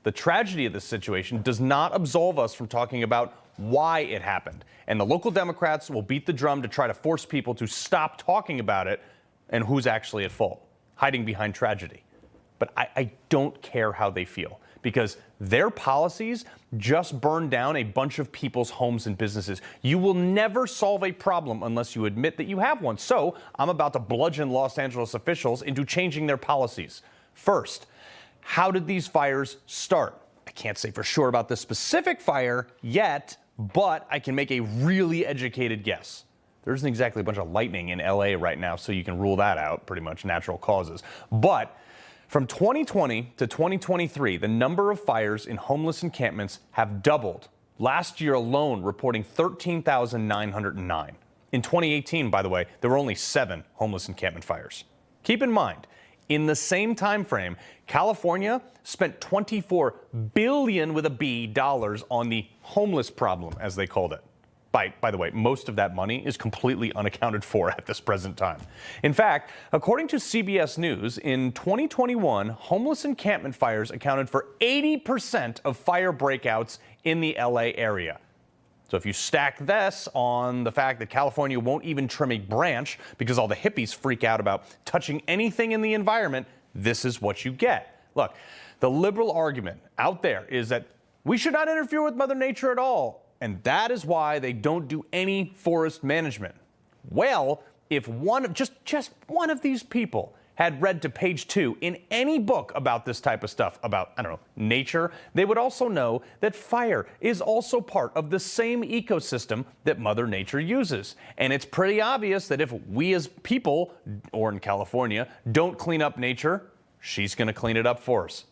The tragedy of this situation does not absolve us from talking about why it happened. And the local Democrats will beat the drum to try to force people to stop talking about it and who's actually at fault, hiding behind tragedy. But I don't care how they feel, because their policies just burn down a bunch of people's homes and businesses. You will never solve a problem unless you admit that you have one. So I'm about to bludgeon Los Angeles officials into changing their policies. First, how did these fires start? I can't say for sure about this specific fire yet, but I can make a really educated guess. There isn't exactly a bunch of lightning in LA right now, so you can rule that out, pretty much natural causes. But from 2020 to 2023, the number of fires in homeless encampments have doubled. Last year alone, reporting 13,909. In 2018, by the way, there were only 7 homeless encampment fires. Keep in mind, in the same time frame, California spent $24 billion with a B dollars on the homeless problem, as they called it. By the way, most of that money is completely unaccounted for at this present time. In fact, according to CBS News, in 2021, homeless encampment fires accounted for 80% of fire breakouts in the LA area. So if you stack this on the fact that California won't even trim a branch because all the hippies freak out about touching anything in the environment, this is what you get. Look, the liberal argument out there is that we should not interfere with Mother Nature at all. And that is why they don't do any forest management. Well, if just one of these people had read to page 2 in any book about this type of stuff, about, I don't know, nature, they would also know that fire is also part of the same ecosystem that Mother Nature uses. And it's pretty obvious that if we as people, or in California, don't clean up nature, she's going to clean it up for us.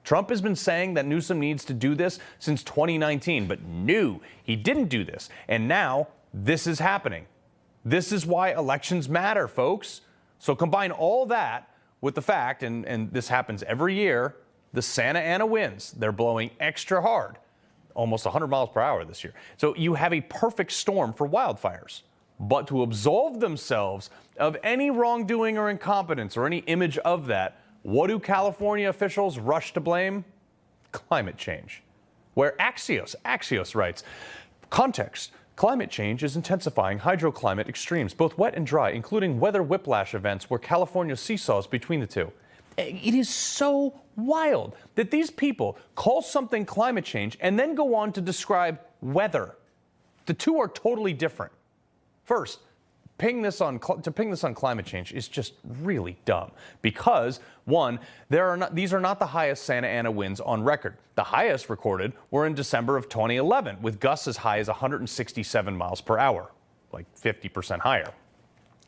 Trump has been saying that Newsom needs to do this since 2019, but no, he didn't do this. And now this is happening. This is why elections matter, folks. So combine all that with the fact, and this happens every year, the Santa Ana winds. They're blowing extra hard, almost 100 miles per hour this year. So you have a perfect storm for wildfires. But to absolve themselves of any wrongdoing or incompetence or any image of that, what do California officials rush to blame? Climate change. Where Axios writes, context, climate change is intensifying hydroclimate extremes, both wet and dry, including weather whiplash events where California seesaws between the two. It is so wild that these people call something climate change and then go on to describe weather. The two are totally different. First, to ping this on climate change is just really dumb because, one, these are not the highest Santa Ana winds on record. The highest recorded were in December of 2011, with gusts as high as 167 miles per hour, like 50% higher.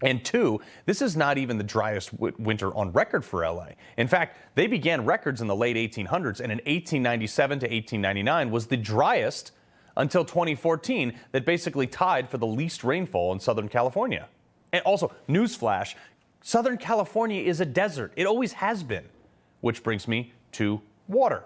And two, this is not even the driest winter on record for LA. In fact, they began records in the late 1800s, and in 1897 to 1899 was the driest until 2014, that basically tied for the least rainfall in Southern California. And also, newsflash, Southern California is a desert. It always has been. Which brings me to water.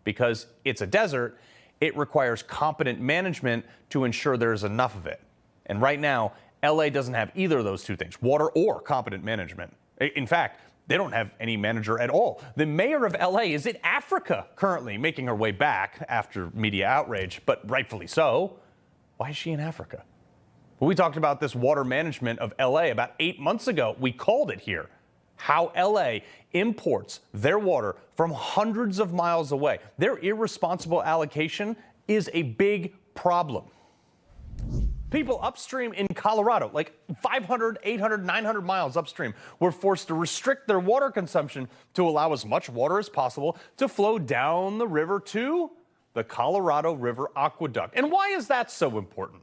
Because it's a desert, it requires competent management to ensure there's enough of it. And right now, LA doesn't have either of those two things, water or competent management. In fact, they don't have any manager at all. The mayor of LA is in Africa currently, making her way back after media outrage, but rightfully so. Why is she in Africa? Well, we talked about this water management of LA about 8 months ago. We called it here. How LA imports their water from hundreds of miles away. Their irresponsible allocation is a big problem. People upstream in Colorado, like 500, 800, 900 miles upstream, were forced to restrict their water consumption to allow as much water as possible to flow down the river to the Colorado River Aqueduct. And why is that so important?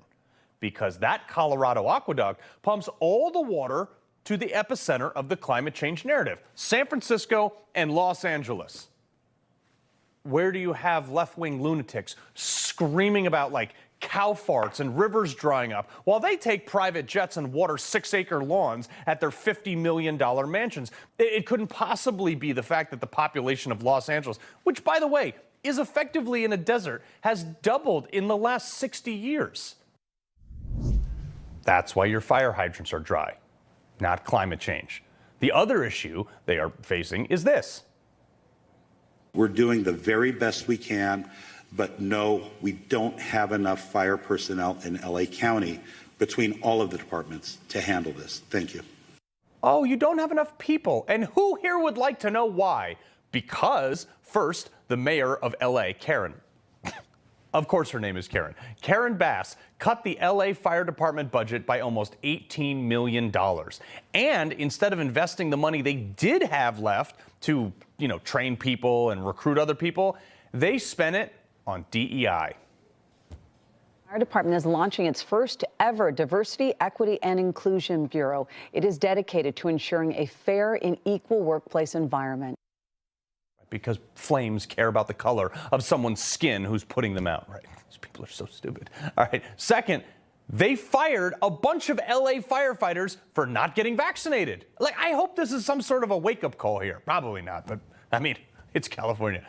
Because that Colorado Aqueduct pumps all the water to the epicenter of the climate change narrative, San Francisco and Los Angeles. Where do you have left-wing lunatics screaming about, like, cow farts and rivers drying up while they take private jets and water 6-acre lawns at their $50 million mansions? It couldn't possibly be the fact that the population of Los Angeles, which, by the way, is effectively in a desert, has doubled in the last 60 years. That's why your fire hydrants are dry, not climate change. The other issue they are facing is this. We're doing the very best we can, but no, we don't have enough fire personnel in LA County between all of the departments to handle this. Thank you. Oh, you don't have enough people. And who here would like to know why? Because, first, the mayor of LA, Karen. Of course her name is Karen. Karen Bass cut the LA Fire Department budget by almost $18 million. And instead of investing the money they did have left to, train people and recruit other people, they spent it on DEI. Our department is launching its first ever Diversity, Equity, and Inclusion Bureau. It is dedicated to ensuring a fair and equal workplace environment. Because flames care about the color of someone's skin who's putting them out, right? These people are so stupid. All right. Second, they fired a bunch of LA firefighters for not getting vaccinated. I hope this is some sort of a wake-up call here. Probably not, but it's California.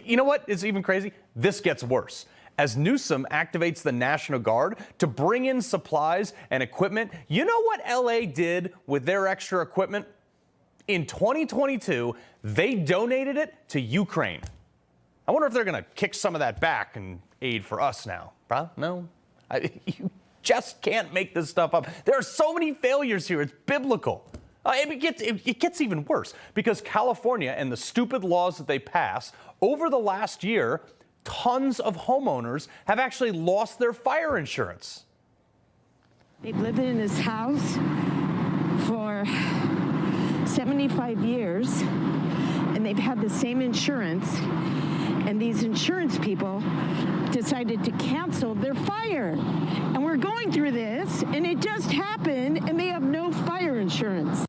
You know what is even crazy? This gets worse. As Newsom activates the National Guard to bring in supplies and equipment, you know what LA did with their extra equipment? In 2022, they donated it to Ukraine. I wonder if they're going to kick some of that back and aid for us now. Bro, no? You just can't make this stuff up. There are so many failures here. It's biblical. It gets even worse because California and the stupid laws that they pass over the last year, tons of homeowners have actually lost their fire insurance. They've lived in this house for 75 years, and they've had the same insurance, and these insurance people decided to cancel their fire. And we're going through this, and it just happened, and they have no fire insurance.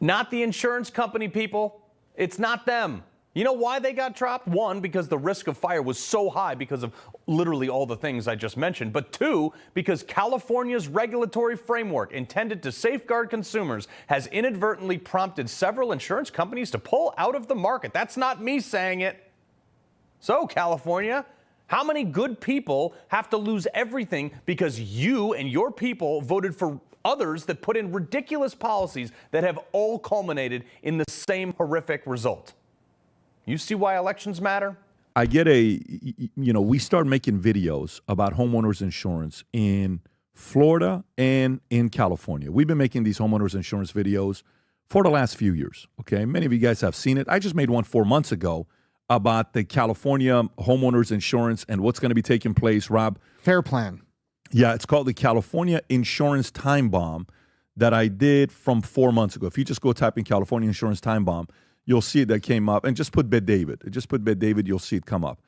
Not the insurance company, people. It's not them. You know why they got dropped? One, because the risk of fire was so high because of literally all the things I just mentioned. But two, because California's regulatory framework intended to safeguard consumers has inadvertently prompted several insurance companies to pull out of the market. That's not me saying it. So, California, how many good people have to lose everything because you and your people voted for others that put in ridiculous policies that have all culminated in the same horrific result? You see why elections matter? I get we start making videos about homeowners insurance in Florida and in California. We've been making these homeowners insurance videos for the last few years, okay? Many of you guys have seen it. I just made one 4 months ago about the California homeowners insurance and what's going to be taking place, Rob. Fair plan. Yeah, it's called the California Insurance Time Bomb that I did from 4 months ago. If you just go type in California Insurance Time Bomb, you'll see it that came up. And just put Bet David. Just put Bet David, you'll see it come up.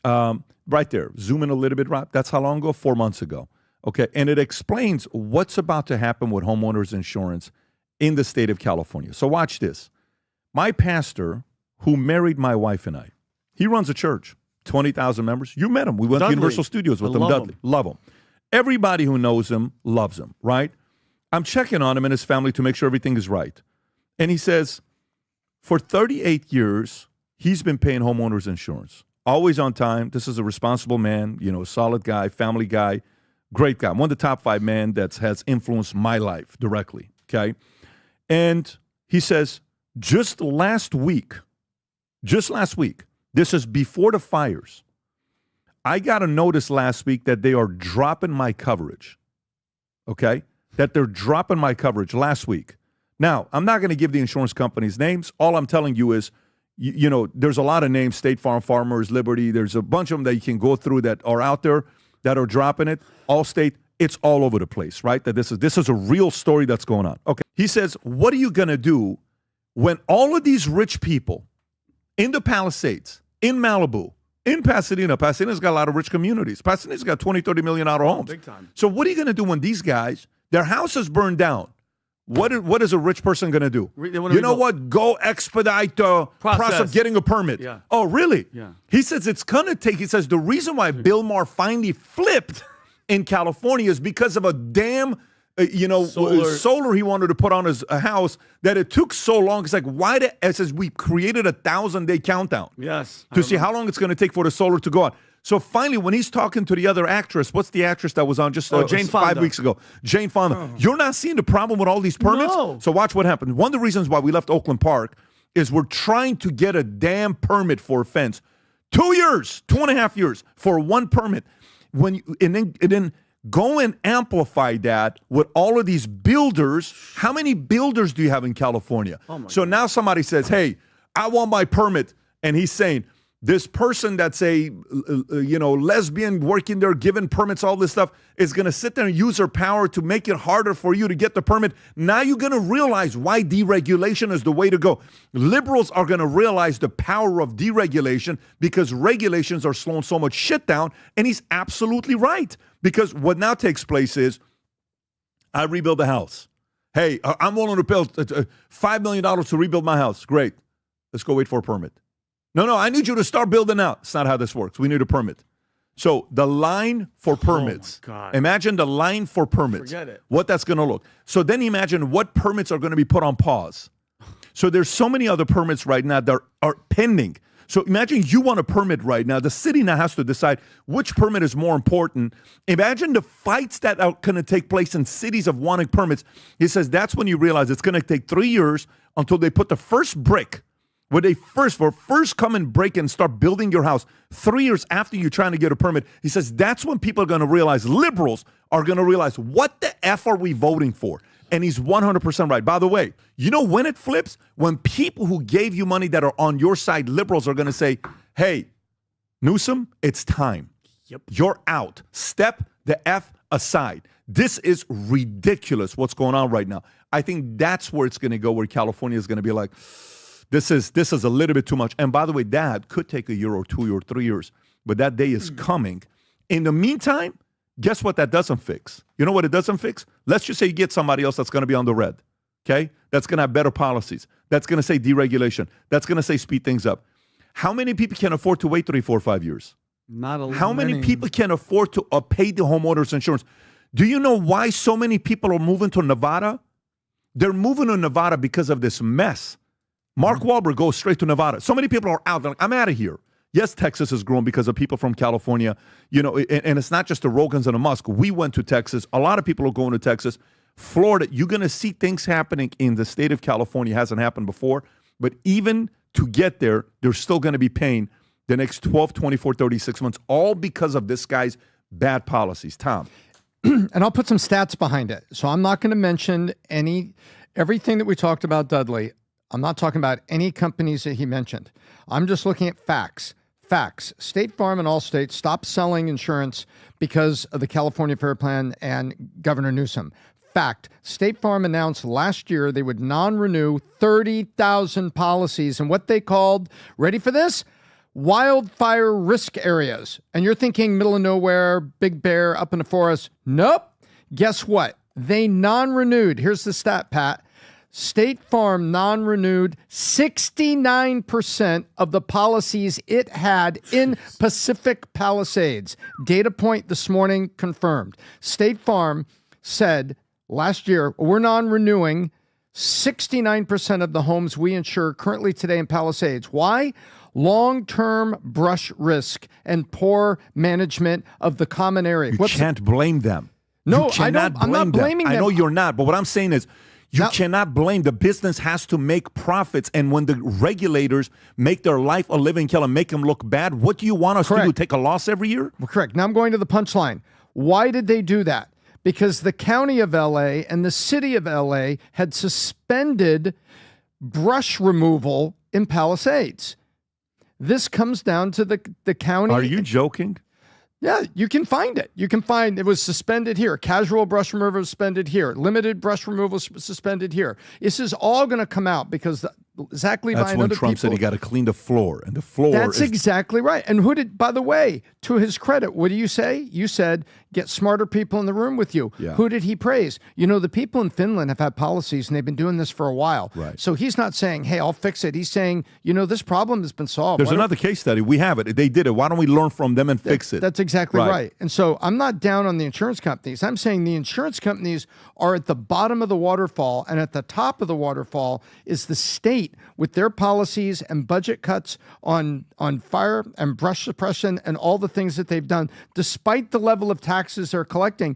Right there. Zoom in a little bit, Rob. That's how long ago? 4 months ago. Okay, and it explains what's about to happen with homeowners insurance in the state of California. So watch this. My pastor, who married my wife and I, he runs a church, 20,000 members. You met him. We went to Universal Studios with him, Dudley. Love him. Everybody who knows him loves him, right? I'm checking on him and his family to make sure everything is right. And he says, for 38 years, he's been paying homeowners insurance. Always on time. This is a responsible man, a solid guy, family guy, great guy. One of the top 5 men that has influenced my life directly, okay? And he says, just last week, this is before the fires, I got a notice last week that they are dropping my coverage, okay? That they're dropping my coverage last week. Now, I'm not going to give the insurance companies names. All I'm telling you is, there's a lot of names, State Farm, Farmers, Liberty. There's a bunch of them that you can go through that are out there that are dropping it. Allstate, it's all over the place, right? That this is a real story that's going on. Okay. He says, what are you going to do when all of these rich people in the Palisades, in Malibu, in Pasadena's got a lot of rich communities. Pasadena's got 20, 30 million dollar homes. Big time. So what are you going to do when these guys, their house is burned down? What is a rich person going to do? You know what? Go expedite the process of getting a permit. Yeah. Oh, really? Yeah. He says it's going to take, he says the reason why Bill Maher finally flipped in California is because of a damn, solar he wanted to put on his house that it took so long. It's like, it says we created a 1,000-day countdown. Yes. To see how long it's going to take for the solar to go on. So finally, when he's talking to the other actress, what's the actress that was on just Jane Fonda. 5 weeks ago? Jane Fonda. Oh. You're not seeing the problem with all these permits? No. So watch what happened. One of the reasons why we left Oakland Park is we're trying to get a damn permit for a fence. 2 years, 2.5 years for one permit. And then go and amplify that with all of these builders. How many builders do you have in California? So now somebody says, hey, I want my permit. And he's saying, this person that's a lesbian working there, giving permits, all this stuff, is going to sit there and use her power to make it harder for you to get the permit. Now you're going to realize why deregulation is the way to go. Liberals are going to realize the power of deregulation because regulations are slowing so much shit down. And he's absolutely right. Because what now takes place is I rebuild the house. Hey, I'm willing to build $5 million to rebuild my house. Great. Let's go wait for a permit. No, I need you to start building now. It's not how this works. We need a permit. So the line for permits. Oh my God. Imagine the line for permits. Forget it. What that's going to look. So then imagine what permits are going to be put on pause. So there's so many other permits right now that are pending. So imagine you want a permit right now. The city now has to decide which permit is more important. Imagine the fights that are going to take place in cities of wanting permits. He says that's when you realize it's going to take 3 years until they put the first brick. Where they first come and break and start building your house 3 years after you're trying to get a permit. He says that's when people are going to realize, liberals are going to realize, what the F are we voting for? And he's 100% right. By the way, you know when it flips? When people who gave you money that are on your side, liberals, are going to say, hey, Newsom, it's time. Yep. You're out. Step the F aside. This is ridiculous what's going on right now. I think that's where it's going to go, where California is going to be like, This is a little bit too much. And by the way, that could take a year or 2 or 3 years, but that day is coming. In the meantime, guess what that doesn't fix? You know what it doesn't fix? Let's just say you get somebody else that's going to be on the red, okay? That's going to have better policies. That's going to say deregulation. That's going to say speed things up. How many people can afford to wait 3, 4, 5 years? Not a lot. How many people can afford to pay the homeowners insurance? Do you know why so many people are moving to Nevada? They're moving to Nevada because of this mess. Mark Wahlberg goes straight to Nevada. So many people are out. They're like, I'm out of here. Yes, Texas has grown because of people from California. And it's not just the Rogans and the Musk. We went to Texas. A lot of people are going to Texas. Florida, you're going to see things happening in the state of California. It hasn't happened before. But even to get there, they're still going to be paying the next 12, 24, 36 months, all because of this guy's bad policies. Tom. And I'll put some stats behind it. So I'm not going to mention everything that we talked about, Dudley. I'm not talking about any companies that he mentioned. I'm just looking at facts. Facts. State Farm and Allstate stopped selling insurance because of the California Fair Plan and Governor Newsom. Fact. State Farm announced last year they would non-renew 30,000 policies in what they called, ready for this? Wildfire risk areas. And you're thinking middle of nowhere, Big Bear, up in the forest. Nope. Guess what? They non-renewed. Here's the stat, Pat. State Farm non-renewed 69% of the policies it had in Pacific Palisades. Data point this morning confirmed. State Farm said last year, we're non-renewing 69% of the homes we insure currently today in Palisades. Why? Long-term brush risk and poor management of the common area. You can't blame them. No, I'm not blaming them. I know you're not, but what I'm saying is, you cannot blame. The business has to make profits. And when the regulators make their life a living hell and make them look bad, what do you want us to do? Take a loss every year? Well, correct. Now I'm going to the punchline. Why did they do that? Because the county of LA and the city of LA had suspended brush removal in Palisades. This comes down to the county. Are you joking? Yeah, you can find it. You can find it was suspended here. Casual brush removal was suspended here. Limited brush removal suspended here. This is all going to come out because Zach Levi and other people. That's when Trump said he got to clean the floor, and the floor. That's exactly right. And who did? By the way, to his credit, what do you say? You said get smarter people in the room with you. Yeah. Who did he praise? You know, the people in Finland have had policies, and they've been doing this for a while. Right. So he's not saying, "Hey, I'll fix it." He's saying, "You know, this problem has been solved." There's another case study. We have it. They did it. Why don't we learn from them and fix it? That's exactly right. And so I'm not down on the insurance companies. I'm saying the insurance companies are at the bottom of the waterfall, and at the top of the waterfall is the state with their policies and budget cuts on fire and brush suppression and all the things that they've done, despite the level of taxes they're collecting.